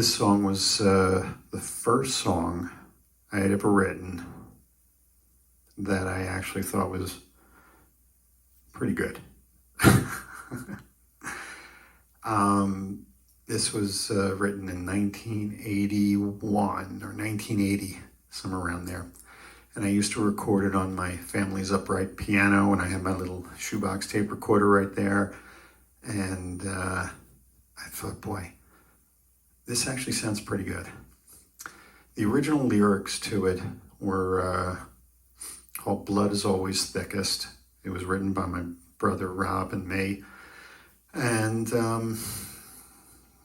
This song was the first song I had ever written that I actually thought was pretty good. This was written in 1981 or 1980, somewhere around there. And I used to record it on my family's upright piano, and I had my little shoebox tape recorder right there. And I thought, boy, this actually sounds pretty good. The original lyrics to it were called Blood is Always Thickest. It was written by my brother Rob and me. And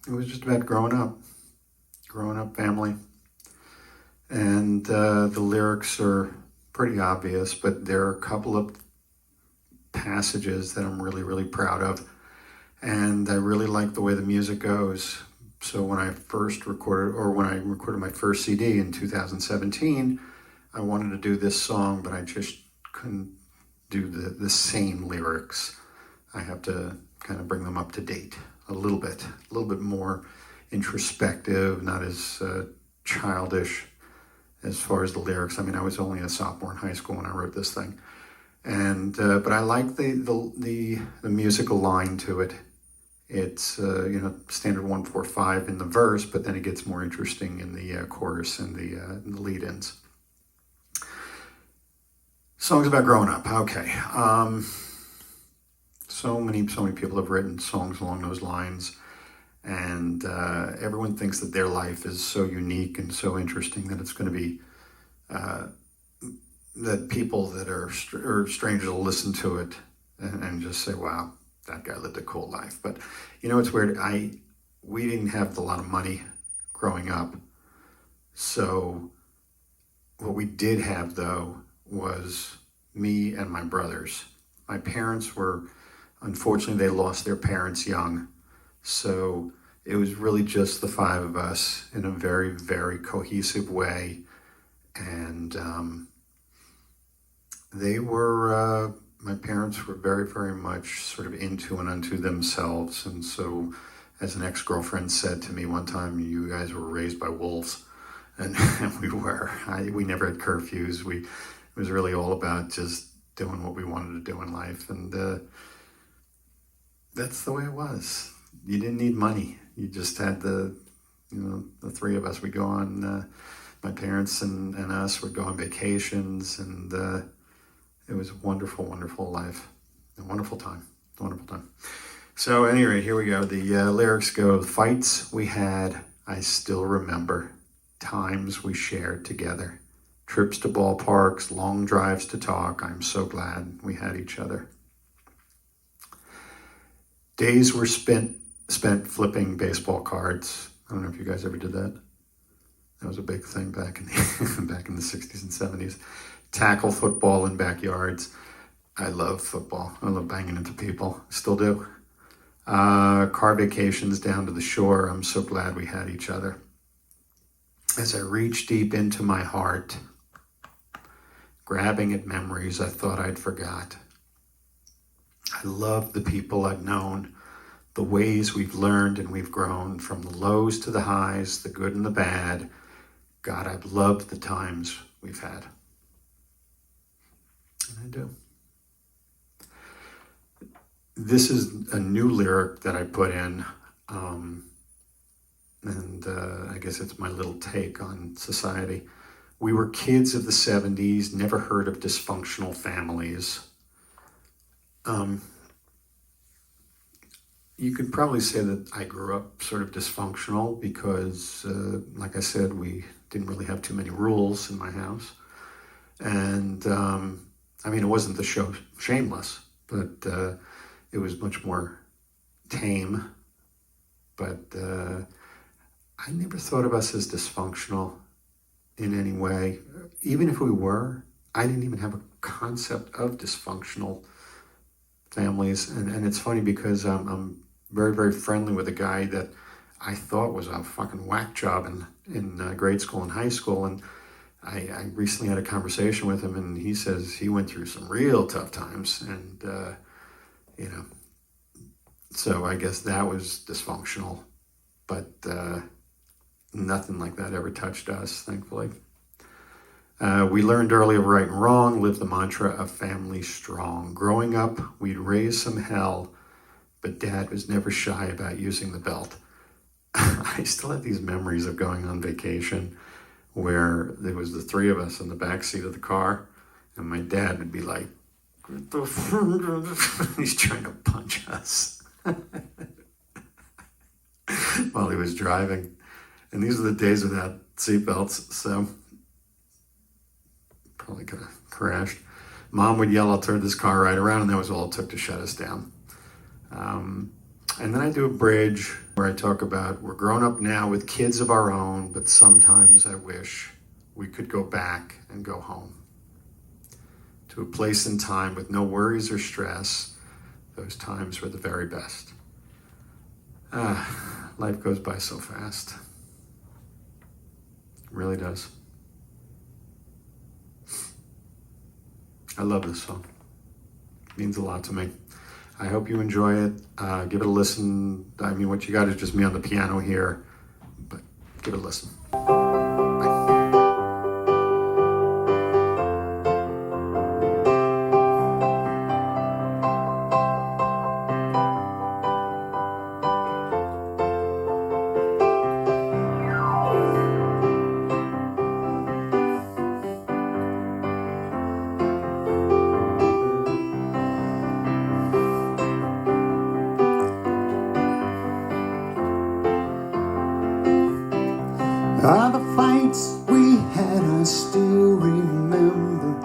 it was just about growing up family. And the lyrics are pretty obvious, but there are a couple of passages that I'm really, really proud of. And I really like the way the music goes. So when I recorded my first CD in 2017, I wanted to do this song, but I just couldn't do the same lyrics. I have to kind of bring them up to date a little bit more introspective, not as childish as far as the lyrics. I mean, I was only a sophomore in high school when I wrote this thing, and but I like the musical line to it. It's standard 1-4-5 in the verse, but then it gets more interesting in the chorus and the lead-ins. Songs about growing up. Okay. So many people have written songs along those lines, and everyone thinks that their life is so unique and so interesting that it's going to be that people that are strangers will listen to it and just say, "Wow, that guy lived a cool life." But it's weird. We didn't have a lot of money growing up, so what we did have though was me and my brothers. My parents unfortunately, they lost their parents young, so it was really just the five of us in a very, very cohesive way, and my parents were very, very much sort of into and unto themselves. And so, as an ex-girlfriend said to me one time, "You guys were raised by wolves," and we were. We never had curfews. It was really all about just doing what we wanted to do in life, and that's the way it was. You didn't need money. You just had the three of us. We'd go on. My parents and us would go on vacations, and it was a wonderful, wonderful life, a wonderful time. So, at any rate, here we go. The lyrics go: fights we had, I still remember. Times we shared together. Trips to ballparks, long drives to talk. I'm so glad we had each other. Days were spent flipping baseball cards. I don't know if you guys ever did that. That was a big thing back in the 60s and 70s. Tackle football in backyards. I love football. I love banging into people. Still do. Car vacations down to the shore. I'm so glad we had each other. As I reached deep into my heart, grabbing at memories I thought I'd forgot. I love the people I've known, the ways we've learned and we've grown, from the lows to the highs, the good and the bad. God, I've loved the times we've had. And I do. This is a new lyric that I put in, and I guess it's my little take on society. We were kids of the 70s, never heard of dysfunctional families. You could probably say that I grew up sort of dysfunctional because, like I said, we didn't really have too many rules in my house. And, it wasn't the show Shameless, but it was much more tame. But I never thought of us as dysfunctional in any way. Even if we were, I didn't even have a concept of dysfunctional families. And it's funny because I'm very, very friendly with a guy that I thought was a fucking whack job in grade school and high school. And I recently had a conversation with him, and he says he went through some real tough times. And, so I guess that was dysfunctional. But nothing like that ever touched us, thankfully. We learned early of right and wrong, lived the mantra of family strong. Growing up, we'd raise some hell, but Dad was never shy about using the belt. I still have these memories of going on vacation where there was the three of us in the back seat of the car, and my dad would be like, he's trying to punch us while he was driving. And these are the days without seatbelts, so probably could have crashed. Mom would yell, "I'll turn this car right around," and that was all it took to shut us down. And then I do a bridge where I talk about we're grown up now with kids of our own, but sometimes I wish we could go back and go home to a place and time with no worries or stress. Those times were the very best. Life goes by so fast. It really does. I love this song. It means a lot to me. I hope you enjoy it. Give it a listen. I mean, what you got is just me on the piano here, but give it a listen. All the fights we had, I still remember.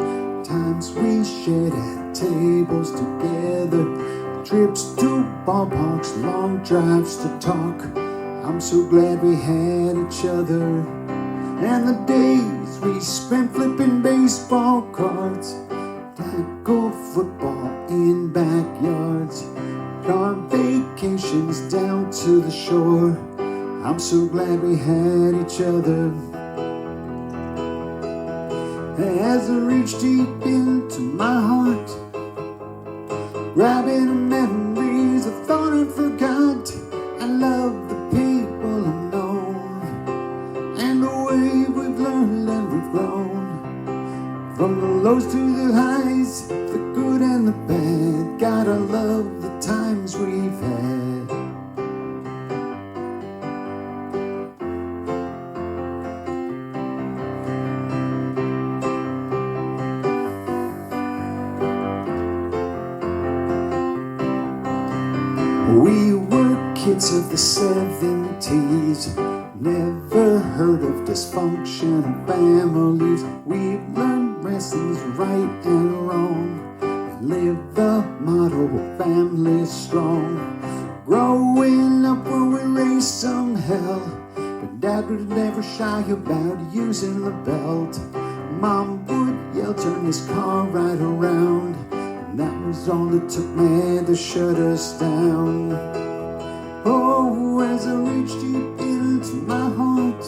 Times we shared at tables together. Trips to ballparks, long drives to talk. I'm so glad we had each other. And the days we spent flipping baseball cards, tackle football in backyards, car vacations down to the shore. I'm so glad we had each other. As I reach deep into my heart, grabbing memories I thought I forgot. I love the people I've known, and the way we've learned and we've grown. From the lows to the highs, the good and the bad. Gotta love the times we've had. We were kids of the 70s, never heard of dysfunctional families. We learned lessons right and wrong, and lived the motto of family strong. Growing up where we raised some hell, but Dad was never shy about using the belt. Mom would yell, "Turn this car right around," and that was all it took, man, to shut us down. Oh, as I reach deep into my heart,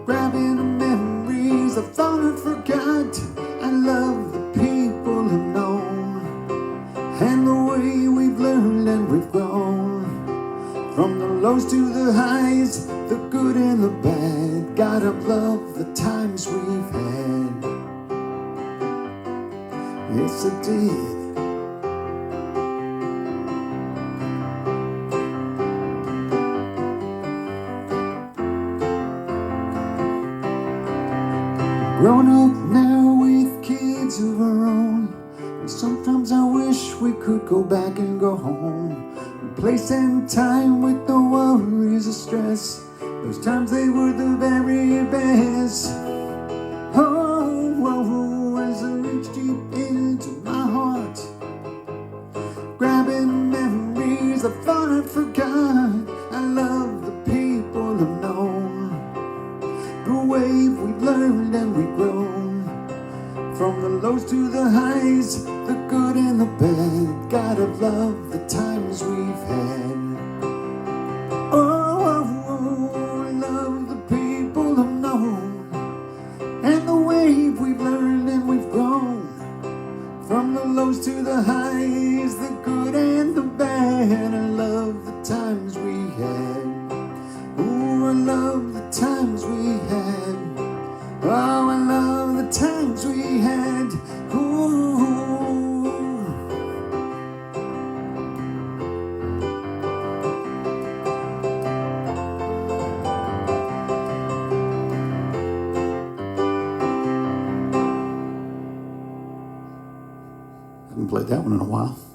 grabbing the memories I thought I forgot. I love the people I've known, and the way we've learned and we've grown. From the lows to the highs, the good and the bad. Gotta love the times we've had. Yes, I did. Grown up now with kids of our own, and sometimes I wish we could go back and go home. Place and time with no worries or stress. Those times they were the very best. Oh, as I reach deep into my heart, grabbing memories I thought I forgot. I love the people I've known, the way we've learned and we've grown. From the lows to the highs, the good and the bad. Gotta love the times we've had. Oh, love the people I've known, and the way we've learned and we've grown. From the lows to the highs, the good and the bad. I love the times we had. Oh, I love Haven't played that one in a while.